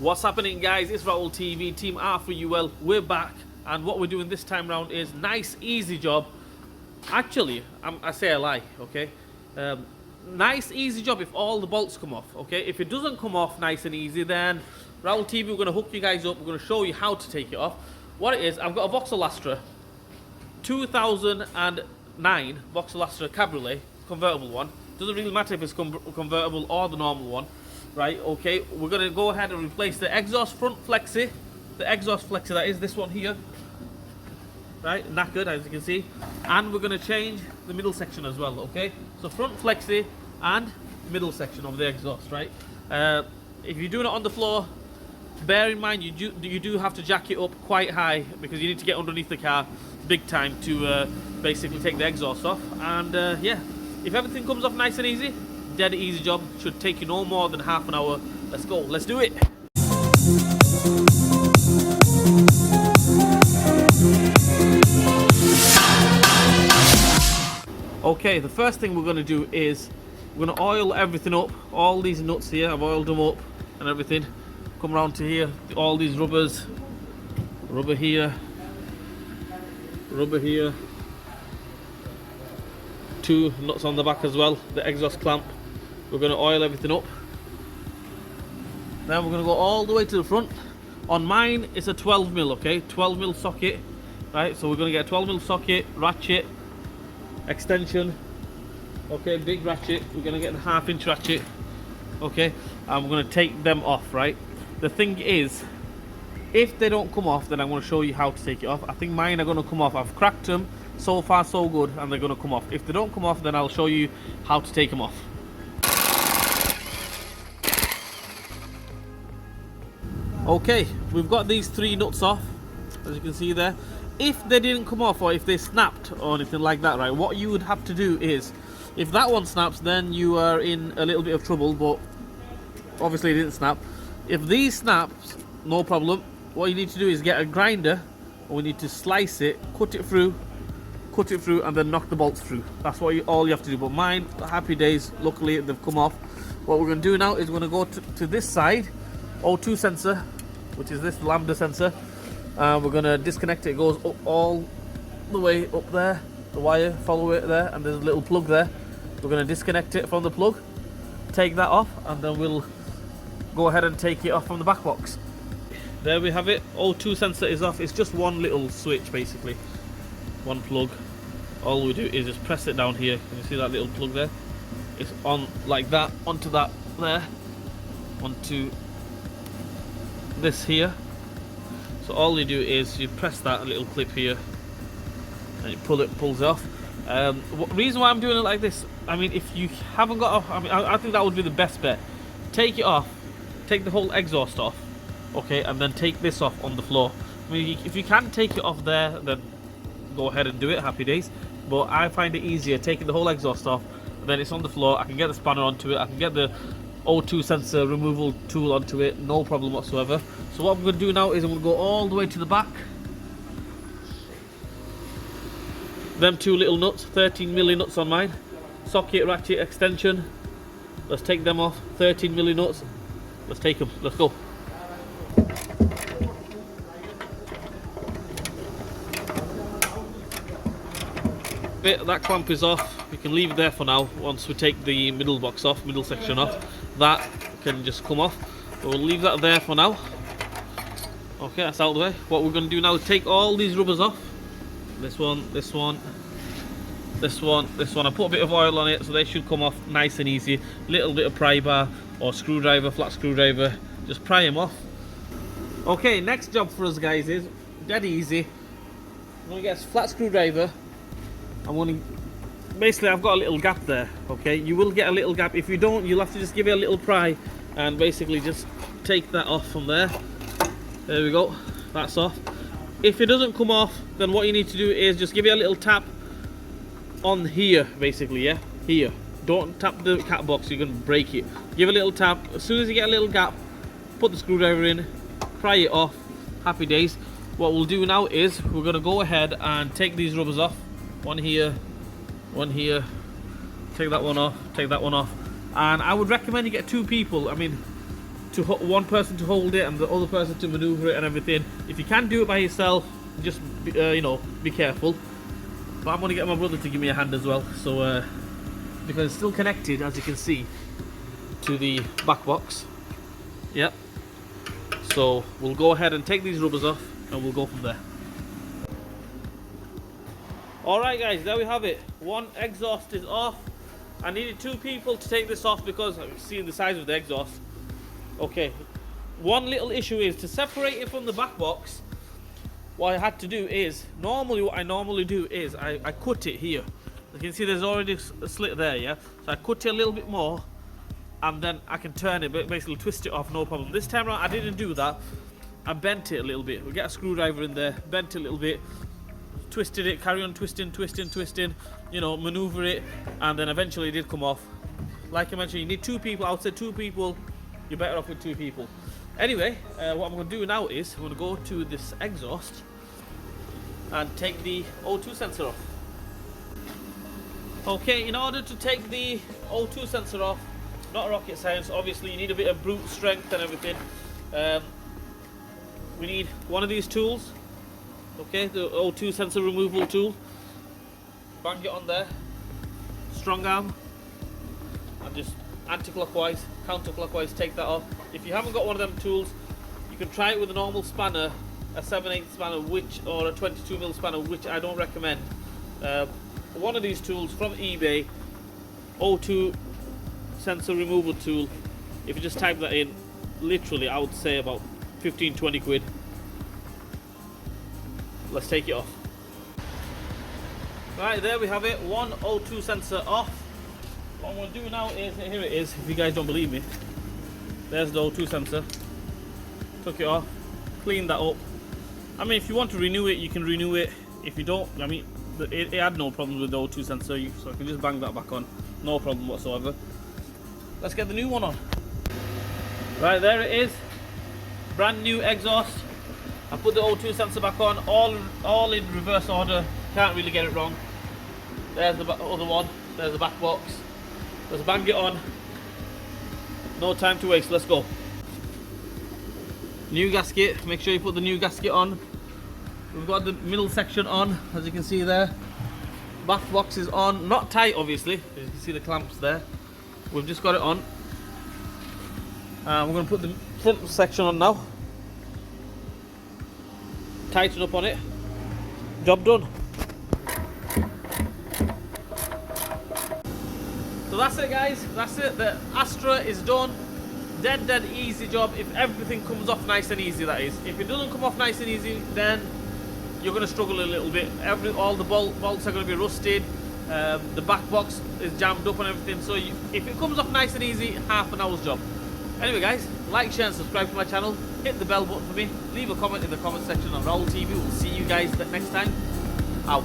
What's happening, guys? It's Vauxhall TV, Team R for UL. We're back, and what we're doing this time round is nice, easy job. Actually, I say a lie, okay? Nice, easy job if all the bolts come off, okay? If it doesn't come off nice and easy, then Vauxhall TV, we're going to hook you guys up. We're going to show you how to take it off. What it is, I've got a Vauxhall Astra, 2009 Vauxhall Astra Cabriolet, convertible one. Doesn't really matter if it's convertible or the normal one. Right, okay, we're going to go ahead and replace the exhaust front flexi. The exhaust flexi, that is this one here. Right, knackered as you can see. And we're going to change the middle section as well, okay? So front flexi and middle section of the exhaust, right? If you're doing it on the floor, bear in mind you do have to jack it up quite high because you need to get underneath the car big time to basically take the exhaust off. And yeah, if everything comes off nice and easy, dead easy job, should take you no more than half an hour. Let's go, let's do it. Okay, the first thing we're going to do is we're going to oil everything up. All these nuts here, I've oiled them up and everything. Come around to here, all these rubbers, rubber here, rubber here, two nuts on the back as well, the exhaust clamp. We're going to oil everything up. Then we're going to go all the way to the front. On mine, it's a 12mm, okay? 12mm socket, right? So we're going to get a 12mm socket, ratchet, extension, okay? Big ratchet. We're going to get a 1/2-inch ratchet, okay? And we're going to take them off, right? The thing is, if they don't come off, then I'm going to show you how to take it off. I think mine are going to come off. I've cracked them. So far, so good, and they're going to come off. If they don't come off, then I'll show you how to take them off. Okay, we've got these 3 nuts off, as you can see there. If they didn't come off or if they snapped or anything like that, right, what you would have to do is, if that one snaps, then you are in a little bit of trouble, but obviously it didn't snap. If these snaps, no problem. What you need to do is get a grinder, and we need to slice it, cut it through, and then knock the bolts through. That's what all you have to do. But mine, happy days, luckily they've come off. What we're going to do now is we're going to go to this side, O2 sensor, which is this lambda sensor. We're going to disconnect it. It goes up all the way up there, the wire, follow it there, and there's a little plug there. We're going to disconnect it from the plug, take that off, and then we'll go ahead and take it off from the back box. There we have it. O2 sensor is off. It's just one little switch, basically, one plug. All we do is just press it down here. Can you see that little plug there? It's on like that, onto that there, onto this here. So all you do is you press that little clip here and you pull it, pulls it off. Reason why I'm doing it like this, I mean, if you haven't got off, I think that would be the best bet. Take it off, take the whole exhaust off, okay, and then take this off on the floor. I mean, if you can't take it off there, then go ahead and do it, happy days. But I find it easier taking the whole exhaust off, then it's on the floor. I can get the spanner onto it, I can get the O2 sensor removal tool onto it, no problem whatsoever. So what I'm going to do now is I'm going to go all the way to the back. Them 2 little nuts, 13mm nuts on mine, socket, ratchet, extension. Let's take them off. 13mm nuts. Let's take them. Let's go. That clamp is off. We can leave it there for now. Once we take the middle box off, middle section off, that can just come off. We'll leave that there for now. Okay, that's out of the way. What we're going to do now is take all these rubbers off. This one, this one, this one, this one. I put a bit of oil on it, so they should come off nice and easy. Little bit of pry bar or screwdriver, flat screwdriver, just pry them off. Okay, next job for us, guys, is dead easy. I'm going to get a flat screwdriver. I'm going to, basically I've got a little gap there, okay? You will get a little gap. If you don't, you'll have to just give it a little pry and basically just take that off from there. There we go, that's off. If it doesn't come off, then what you need to do is just give it a little tap on here, basically, yeah? Here. Don't tap the cat box, you're going to break it. Give a little tap. As soon as you get a little gap, put the screwdriver in, pry it off, happy days. What we'll do now is we're going to go ahead and take these rubbers off. One here, take that one off, and I would recommend you get 2 people. I mean, to one person to hold it and the other person to maneuver it and everything. If you can do it by yourself, just you know, be careful. But I'm gonna get my brother to give me a hand as well, so because it's still connected, as you can see, to the back box. Yep. So we'll go ahead and take these rubbers off and we'll go from there. Alright guys, there we have it. One exhaust is off. I needed 2 people to take this off because I've seen the size of the exhaust. Okay, one little issue is to separate it from the back box. What I had to do is, what I normally do is I cut it here. You can see there's already a slit there, yeah? So I cut it a little bit more and then I can turn it, basically twist it off, no problem. This time around I didn't do that. I bent it a little bit. We get a screwdriver in there, bent it a little bit, twisted it, carry on twisting, you know, maneuver it, and then eventually it did come off. Like I mentioned, you need 2 people. I would say 2 people, you're better off with 2 people. Anyway, what I'm going to do now is I'm going to go to this exhaust and take the O2 sensor off. Okay, in order to take the O2 sensor off, not rocket science, obviously you need a bit of brute strength and everything. We need one of these tools, okay, the O2 sensor removal tool. Bang it on there, strong arm, and just anti-clockwise, counterclockwise take that off. If you haven't got one of them tools, you can try it with a normal spanner, a 7/8 spanner, or a 22mm spanner, which I don't recommend. One of these tools from eBay, O2 sensor removal tool, if you just type that in, literally I would say about 15-20 quid. Let's take it off. Right, there we have it, one O2 sensor off. What I'm going to do now is, here it is, if you guys don't believe me. There's the O2 sensor. Took it off, cleaned that up. I mean, if you want to renew it, you can renew it. If you don't, I mean, it had no problems with the O2 sensor, so I can just bang that back on. No problem whatsoever. Let's get the new one on. Right, there it is. Brand new exhaust. I put the O2 sensor back on, all in reverse order. Can't really get it wrong. There's the other one. There's the back box. Let's bang it on. No time to waste. Let's go. New gasket. Make sure you put the new gasket on. We've got the middle section on, as you can see there. Back box is on. Not tight, obviously. As you can see the clamps there. We've just got it on. We're going to put the front section on now. Tighten up on it. Job done. So that's it guys, that's it. The Astra is done. Dead easy job if everything comes off nice and easy, that is. If it doesn't come off nice and easy, then you're going to struggle a little bit. All the bolts are going to be rusted. The back box is jammed up and everything. So if it comes off nice and easy, half an hour's job. Anyway guys, like, share and subscribe to my channel. Hit the bell button for me. Leave a comment in the comment section on Vauxhall TV. We'll see you guys next time. Out.